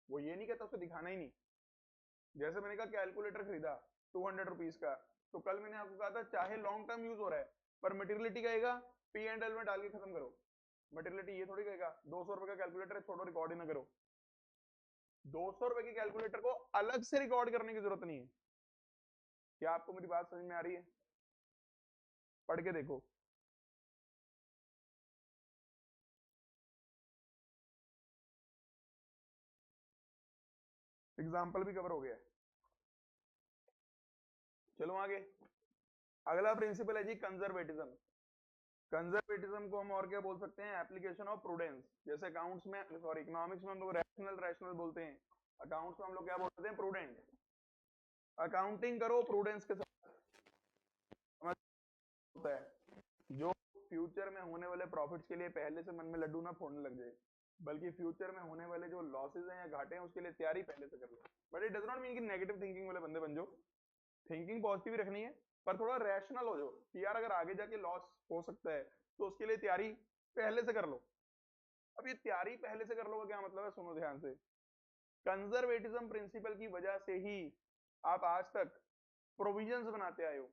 वो ये नहीं कहता उसको दिखाना ही नहीं। जैसे मैंने कहा कैलकुलेटर खरीदा 200 रुपीज का, तो कल मैंने आपको कहा था चाहे लॉन्ग टर्म यूज हो रहा है पर मटेरियलिटी कहेगा पी एंड एल में डाल के खत्म करो। मटेरियलिटी ये थोड़ी कहेगा 200 रुपए का कैलकुलेटर है छोड़ो रिकॉर्ड ही ना करो। 200 रुपए के कैलकुलेटर को अलग से रिकॉर्ड करने की जरूरत नहीं है। क्या आपको मेरी बात समझ में आ रही है? पढ़ के देखो। एग्जाम्पल भी कवर हो गया। चलो आगे। अगला प्रिंसिपल है जी कंजर्वेटिज्म। कंजर्वेटिज्म को हम और क्या बोल सकते हैं? Application of prudence. जैसे अकाउंट्स में, सॉरी इकोनॉमिक्स में हम लोग रैशनल रैशनल बोलते हैं, अकाउंट्स में हम लोग क्या बोलते हैं? प्रूडेंट। अकाउंटिंग करो प्रूडेंस के साथ, होता है जो फ्यूचर में होने वाले प्रॉफिट्स के लिए पहले से मन में लड्डू ना फोड़ने लग जाए, बल्कि फ्यूचर में होने वाले जो लॉसेज हैं या घाटे हैं उसके लिए तैयारी पहले से कर लो। But it does not mean कि नेगेटिव थिंकिंग वाले बंदे बन जाओ, थिंकिंग पॉजिटिव ही रखनी है, पर थोड़ा रैशनल हो जाओ कि यार अगर आगे जाके लॉस हो सकता है तो उसके लिए तैयारी पहले से कर लो। अब ये तैयारी पहले से कर लो का क्या मतलब है? सुनो ध्यान से। कंजर्वेटिज्म प्रिंसिपल की वजह से ही आप आज तक प्रोविजंस बनाते आए हो।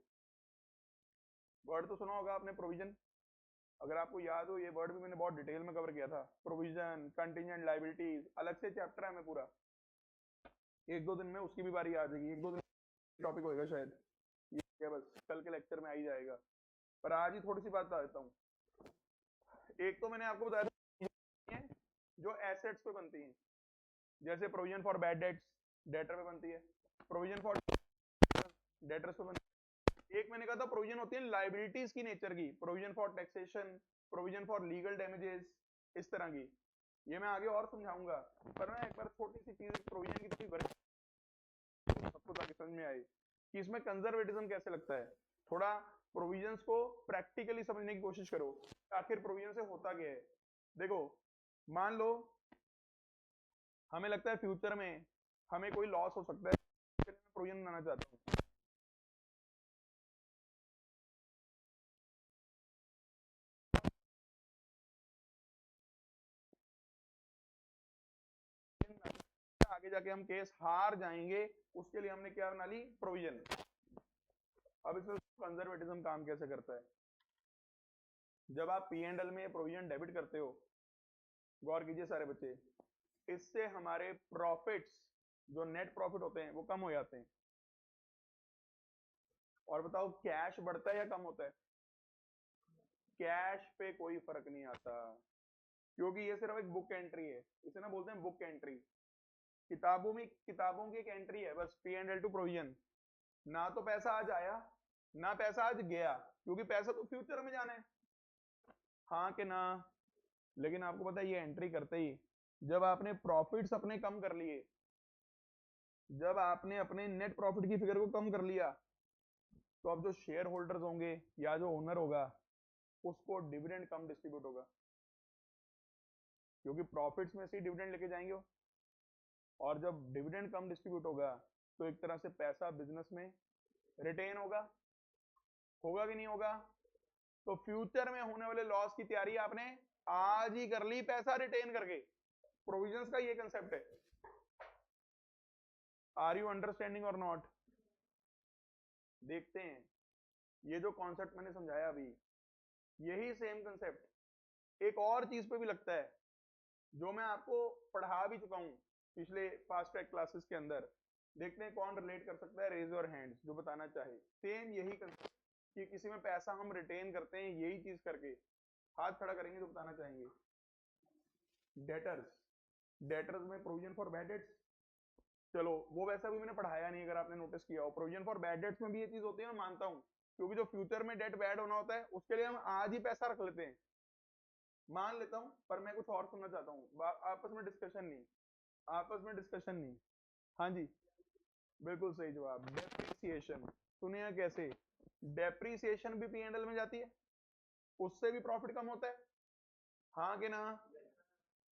वर्ड तो सुना होगा आपने, प्रोविजन। अगर आपको याद हो, ये वर्ड भी मैंने बहुत डिटेल में कवर किया था। प्रोविजन, कंटिजेंट लायबिलिटीज, अलग से चैप्टर है मैं पूरा, एक दो दिन में उसकी भी बारी आ जाएगी, एक दो दिन टॉपिक होएगा शायद, ये क्या बस कल के लेक्चर में आ ही जाएगा, पर आज ही थोड़ी सी बात बता देता हूँ। एक तो मैंने आपको बताया था जो एसेट्स पे बनती हैं, जैसे provision for bad debts debtor पे बनती है, प्रोविजन फॉर डेटर्स पे बनती है। एक मैंने कहा था प्रोविजन होती है लाइबिलिटीज की नेचर की, provision for taxation, provision for legal damages, इस तरह की। ये मैं आगे और समझाऊंगा, पर मैं एक बार छोटी सी चीज प्रोविजन की थोड़ी सबको ताकि समझ में आए कि इसमें कंजर्वेटिज्म कैसे लगता है। थोड़ा प्रोविजंस को प्रैक्टिकली समझने की कोशिश करो, आखिर प्रोविजन से होता क्या है। देखो, मान लो हमें लगता है फ्यूचर में हमें कोई लॉस हो सकता है, मैं प्रोविजन बनाना चाहता हूँ। आगे जाके हम केस हार जाएंगे, उसके लिए हमने क्या बना ली? प्रोविजन। अब इसमें कंजर्वेटिज्म काम कैसे करता है? जब आप पी एंड एल में प्रोविजन डेबिट करते हो, गौर कीजिए सारे बच्चे, इससे हमारे प्रॉफिट्स, जो नेट प्रॉफिट होते हैं वो कम हो जाते हैं। और बताओ कैश बढ़ता है या कम होता है? कैश पे कोई फर्क नहीं आता, क्योंकि ये सिर्फ एक बुक एंट्री है, इसे ना बोलते हैं बुक एंट्री। किताबों में, किताबों की एक एंट्री है बस, P and L two provision. ना तो पैसा आज आया ना पैसा आज गया, क्योंकि पैसा तो फ्यूचर में जाना है, हाँ कि ना। लेकिन आपको पता है ये एंट्री करते ही जब आपने प्रॉफिट्स अपने कम कर लिए, जब आपने अपने नेट प्रॉफिट की फिगर को कम कर लिया, तो अब जो शेयर होल्डर्स होंगे या जो ओनर होगा उसको डिविडेंड कम डिस्ट्रीब्यूट होगा, क्योंकि प्रॉफिट्स में से ही डिविडेंड लेके जाएंगे वो। और जब डिविडेंड कम डिस्ट्रीब्यूट होगा तो एक तरह से पैसा बिजनेस में रिटेन होगा, होगा कि नहीं होगा? तो फ्यूचर में होने वाले लॉस की तैयारी आपने आज ही कर ली पैसा रिटेन करके। प्रोविजंस का ये कंसेप्ट है। आर यू अंडरस्टैंडिंग और नॉट? देखते हैं, ये जो कॉन्सेप्ट मैंने समझाया अभी, यही सेम कंसेप्ट एक और चीज पे भी लगता है जो मैं आपको पढ़ा भी चुका हूं पिछले फास्ट ट्रैक क्लासेस के अंदर। देखते हैं कौन रिलेट कर सकता है, रेज योर हैंड्स जो बताना चाहे। सेम यही कंसेप्ट कि किसी में पैसा हम रिटेन करते हैं, यही चीज करके हाथ खड़ा करेंगे जो बताना चाहेंगे। डेटर्स, डेटर्स में प्रोविजन फॉर बैड डेट्स, चलो वो वैसा भी मैंने पढ़ाया नहीं, अगर आपने नोटिस किया हो। प्रोविजन फॉर बैड डेट्स में भी ये चीज होती है, मैं मानता हूँ, क्योंकि जो फ्यूचर में डेट बैड होना होता है उसके लिए हम आज ही पैसा रख लेते हैं, मान लेता हूं, पर मैं कुछ और सुनना चाहता हूँ, आपस में डिस्कशन नहीं, आपस में डिस्कशन नहीं। हाँ जी, बिल्कुल सही जवाब, डेप्रिसिएशन। सुनिए कैसे, डेप्रिसिएशन भी पी एंड एल में जाती है, उससे भी प्रॉफिट कम होता है, हाँ कि ना?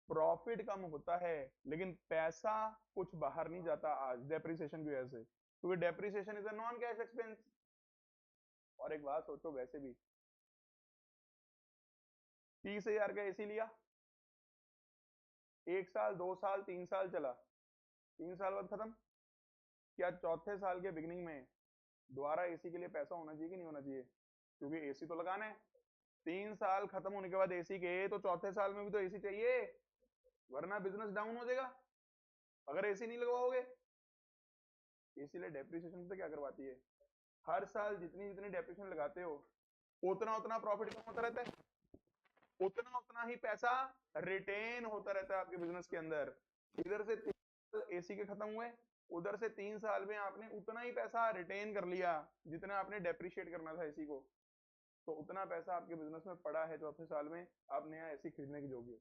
प्रॉफिट कम होता है लेकिन पैसा कुछ बाहर नहीं जाता आज डेप्रिसिएशन की वजह से, क्योंकि depreciation is a non cash expense. और एक बात सोचो, वैसे भी 30,000 का एसी लिया, 1 साल 2 साल 3 साल चला, 3 साल बाद खत्म। क्या चौथे साल के बिगिनिंग में दोबारा एसी के लिए पैसा होना चाहिए कि नहीं होना चाहिए? क्योंकि एसी तो लगाना है। 3 साल खत्म होने के बाद एसी के, तो चौथे साल में भी तो एसी चाहिए, वरना बिजनेस डाउन हो जाएगा अगर एसी नहीं लगवाओगे। इसीलिए डेप्रिसिएशन से क्या करवाती है, हर साल जितनी जितनी डेप्रिसिएशन लगाते हो उतना उतना प्रॉफिट कम होता रहता है, उतना उतना ही पैसा रिटेन होता रहता है आपके बिजनेस के अंदर। इधर से 3 साल एसी के खत्म हुए, उधर से 3 साल में आपने उतना ही पैसा रिटेन कर लिया जितना आपने डेप्रिशिएट करना था एसी को, तो उतना पैसा आपके बिजनेस में पड़ा है चौथे साल में आप नया एसी खरीदने के योग्य हो।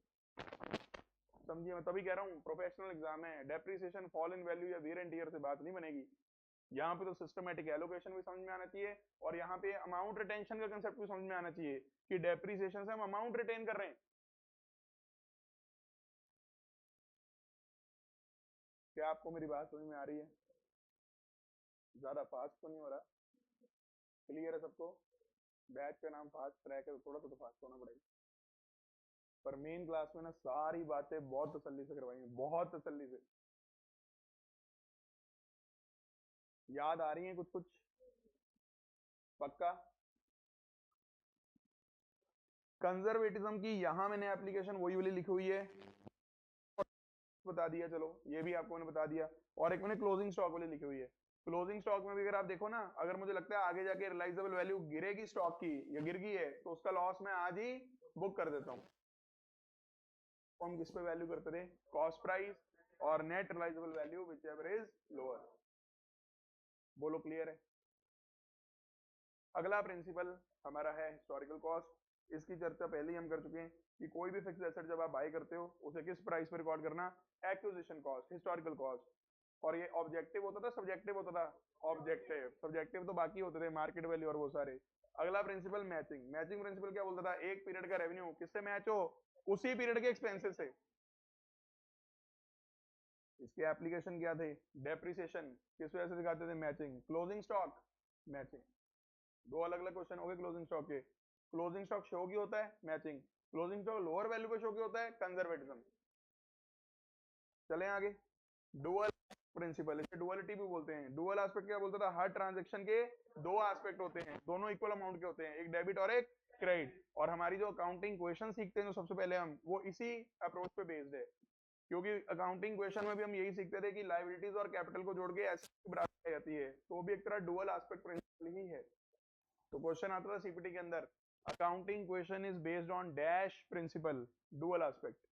समझिए, मैं तभी कह रहा हूँ प्रोफेशनल एग्जाम है, डेप्रिसिएशन फॉल इन वैल्यू या वियर एंड टियर से बात नहीं बनेगी। यहाँ पे तो सिस्टमेटिक एलोकेशन भी समझ में आना चाहिए, और यहाँ पे अमाउंट रिटेंशन का कंसेप्ट भी समझ में आना चाहिए कि डेप्रिसिएशन से हम अमाउंट रिटेन कर रहे हैं। क्या आपको मेरी बात समझ में आ रही है? ज्यादा फास्ट तो नहीं हो रहा? क्लियर है सबको? बैच का नाम फास्ट ट्रैक है, तो थोड़ा सा तो फास्ट होना पड़ेगा। पर मेन क्लास में ना सारी बातें बहुत तसल्ली से करवाई हैं, बहुत तसल्ली से। याद आ रही है कुछ कुछ? पक्का? कंजर्वेटिज्म की यहाँ मैंने एप्लीकेशन वही वाली लिखी हुई है, बता दिया, चलो ये भी आपको मैंने बता दिया। और एक मैंने क्लोजिंग स्टॉक वाली लिखी हुई है। क्लोजिंग स्टॉक में भी अगर आप देखो ना, अगर मुझे लगता है आगे जाके रियलाइजेबल वैल्यू गिरेगी स्टॉक की या गिर गई है, तो उसका लॉस मैं आज ही बुक कर देता हूँ। तो हम किस पे वैल्यू करते थे? कॉस्ट प्राइस और net realisable value whichever is lower. बोलो क्लियर है? अगला प्रिंसिपल हमारा है हिस्टोरिकल कॉस्ट। इसकी चर्चा पहले ही हम कर चुके हैं कि कोई भी फिक्स्ड एसेट जब आप बाय करते हो उसे किस प्राइस पर रिकॉर्ड करना? Acquisition cost, historical cost. और ये ऑब्जेक्टिव होता था सब्जेक्टिव होता था? ऑब्जेक्टिव। सब्जेक्टिव तो बाकी होते थे, मार्केट वैल्यू और वो सारे। अगला प्रिंसिपल मैचिंग। मैचिंग प्रिंसिपल क्या बोलता था? एक पीरियड का रेवेन्यू किससे मैच हो? उसी पीरियड के एक्सपेंसेस से। इसके एप्लीकेशन क्या थे? डेप्रिसिएशन किस वजह से दिखाते थे? मैचिंग। Closing stock, matching. दो अलग अलग क्वेश्चन हो गए क्लोजिंग स्टॉक के। क्लोजिंग स्टॉक शो की होता है, matching. Closing stock lower value पे शो की होता है, कंजर्वेटिज्म। चलें आगे। डुअल प्रिंसिपल, इसे डुअलिटी भी बोलते हैं। डुअल एस्पेक्ट क्या बोलता था? हर ट्रांजैक्शन के दो एस्पेक्ट होते हैं, दोनों इक्वल अमाउंट के होते हैं, एक डेबिट और एक क्रेडिट। और हमारी जो अकाउंटिंग क्वेश्चन सीखते हैं जो सबसे पहले हम, वो इसी अप्रोच पे बेस्ड है। क्योंकि अकाउंटिंग क्वेश्चन में भी हम यही सीखते थे कि लायबिलिटीज और कैपिटल को जोड़ के एसेट की बराबरी जाती है, तो भी एक तरह डुअल एस्पेक्ट प्रिंसिपल ही है। तो क्वेश्चन आता था सीपीटी के अंदर, accounting question is based on dash principle, dual aspect.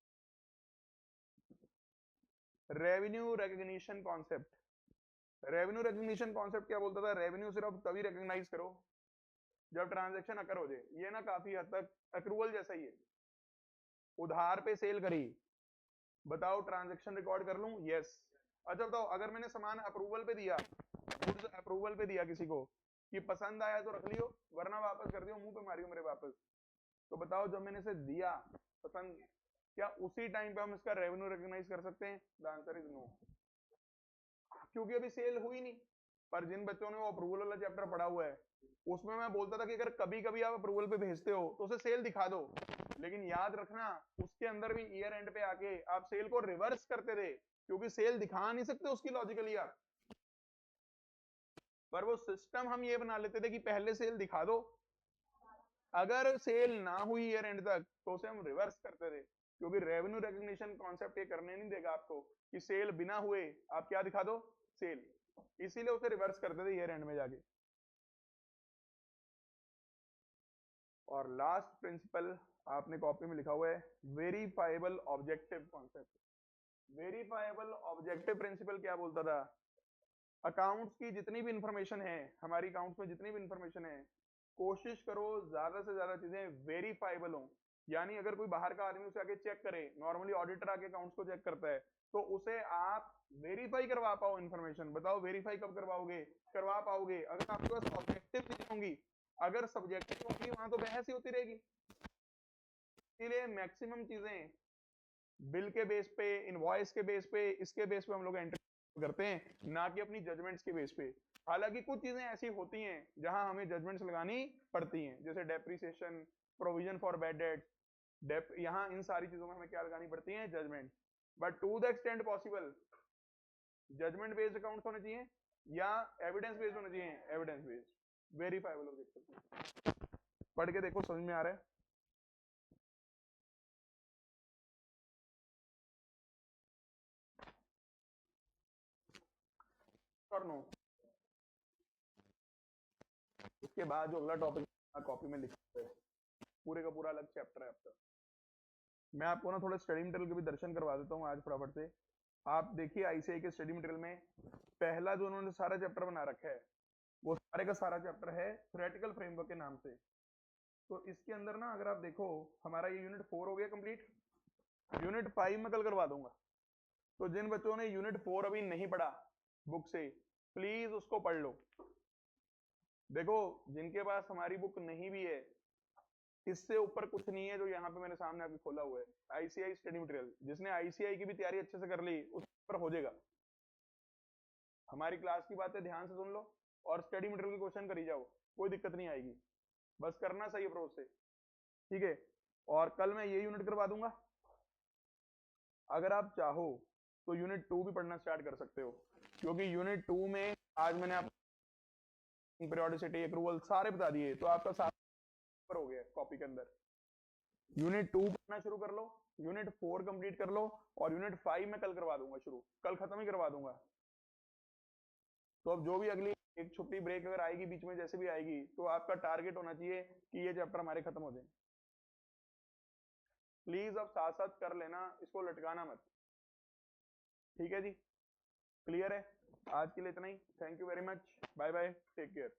Revenue recognition concept. Revenue recognition concept क्या बोलता था? रेवेन्यू सिर्फ तभी रिकॉग्नाइज करो जब ट्रांजैक्शन अकर हो जाए। ये ना काफी हद तक अक्रूवल जैसा ही है। उधार पे सेल करी, बताओ ट्रांजैक्शन रिकॉर्ड कर लूं? यस। अच्छा बताओ, अगर मैंने सामान अप्रूवल पे दिया, गुड्स अप्रूवल पे दिया किसी को कि पसंद आया तो रख लियो वरना वापस कर दियो, मुंह पे मारियो मेरे वापस, तो बताओ जब मैंने इसे दिया पसंद, क्या उसी टाइम पे हम इसका रेवेन्यू रिकॉग्नाइज कर सकते हैं? द आंसर इज नो, क्योंकि अभी सेल हुई नहीं। पर जिन बच्चों ने वो अप्रूवल वाला चैप्टर पढ़ा हुआ है, उसमें मैं बोलता था कि अगर कभी कभी आप अप्रूवल पे भेजते हो तो उसे सेल दिखा दो, लेकिन याद रखना उसके अंदर भी ईयर एंड पे आके आप सेल को रिवर्स करते थे, क्योंकि सेल दिखा नहीं सकते उसकी लॉजिकली आप। पर वो सिस्टम हम ये बना लेते थे कि पहले सेल दिखा दो, अगर सेल ना हुई ईयर एंड तक तो उसे हम रिवर्स करते थे, क्योंकि रेवेन्यू रिकॉग्निशन कॉन्सेप्ट ये करने नहीं देगा आपको कि सेल बिना हुए आप क्या दिखा दो? सेल। इसीलिए उसे रिवर्स करते थे ईयर एंड में जाके। और लास्ट प्रिंसिपल आपने कॉपी में लिखा हुआ है, verifiable objective concept. Verifiable objective principle क्या बोलता था? अकाउंट्स की जितनी भी इंफॉर्मेशन है, हमारी अकाउंट्स में जितनी भी इंफॉर्मेशन है, कोशिश करो ज्यादा से ज्यादा चीजें वेरीफाइबल हो। यानी अगर कोई बाहर का आदमी उसे आके चेक करे, नॉर्मली ऑडिटर आके अकाउंट्स को चेक करता है, तो उसे आप वेरीफाई करवा पाओ इंफॉर्मेशन। बताओ वेरीफाई कब करवाओगे? करवा पाओगे अगर आपके पास ऑब्जेक्टिव चीजें होंगी। अगर सब्जेक्टिव होंगी वहां तो बहस ही होती रहेगी। इसीलिए मैक्सिमम चीजें बिल के बेस पे, इनवॉइस के बेस पे, इसके बेस पे हम लोग एंट्री करते हैं, ना कि अपनी जजमेंट्स के बेस पे। हालांकि कुछ चीजें ऐसी होती हैं जहां हमें जजमेंट्स लगानी पड़ती हैं, जैसे depreciation, provision for bad debt, यहाँ इन सारी चीजों में हमें क्या लगानी पड़ती है, judgement. But to the extent possible judgement based accounts होने चाहिए या एविडेंस बेस्ड होने चाहिए, एविडेंस बेस्ड वेरीफाइबल ऑब्जेक्टिव। पढ़ के देखो, समझ में आ रहा है? और नो, उसके बाद जो अगला टॉपिक कॉपी में लिखा है, पूरे का पूरा अलग चैप्टर है आपका। मैं आपको ना थोड़ा स्टडी मटेरियल के भी दर्शन करवा देता हूँ आज फटाफट से। आप देखिए आईसीआई के स्टडी मटेरियल में पहला जो उन्होंने सारा चैप्टर बना रखा है, वो सारे का सारा चैप्टर है थ्योरेटिकल फ्रेमवर्क के नाम से। तो इसके अंदर ना अगर आप देखो, हमारा ये यूनिट 4 हो गया कंप्लीट, यूनिट 5 में कल करवा दूंगा। तो जिन बच्चों ने यूनिट 4 अभी नहीं पढ़ा बुक से, प्लीज उसको पढ़ लो। देखो, जिनके पास हमारी बुक नहीं भी है, इससे ऊपर कुछ नहीं है जो यहाँ पे मेरे सामने अभी खोला हुआ है, आईसीआई स्टडी मटेरियल। जिसने आईसीआई की भी तैयारी अच्छे से कर ली, उस पर हो जाएगा। हमारी क्लास की बातें ध्यान से सुन लो और स्टडी मटेरियल के क्वेश्चन करी जाओ, कोई दिक्कत नहीं आएगी, बस करना सही अप्रोच से, ठीक है? और कल मैं ये यूनिट करवा दूंगा। अगर आप चाहो तो यूनिट 2 भी पढ़ना स्टार्ट कर सकते हो, क्योंकि यूनिट 2 में आज मैंने आप पीरियोडिसिटी, एक्रूवल सारे बता दिए, तो आपका सारा हो गया कॉपी के अंदर। यूनिट 2 पढ़ना शुरू कर लो, यूनिट 4 कंप्लीट कर लो, और यूनिट 5 में कल करवा दूंगा शुरू, कल खत्म ही करवा दूंगा। तो अब जो भी अगली एक छुट्टी ब्रेक अगर आएगी बीच में, जैसे भी आएगी, तो आपका टारगेट होना चाहिए कि ये चैप्टर हमारे खत्म हो जाए। प्लीज अब साथ साथ कर लेना, इसको लटकाना मत, ठीक है जी? क्लियर है? आज के लिए इतना ही। Thank you very much, bye bye, take care.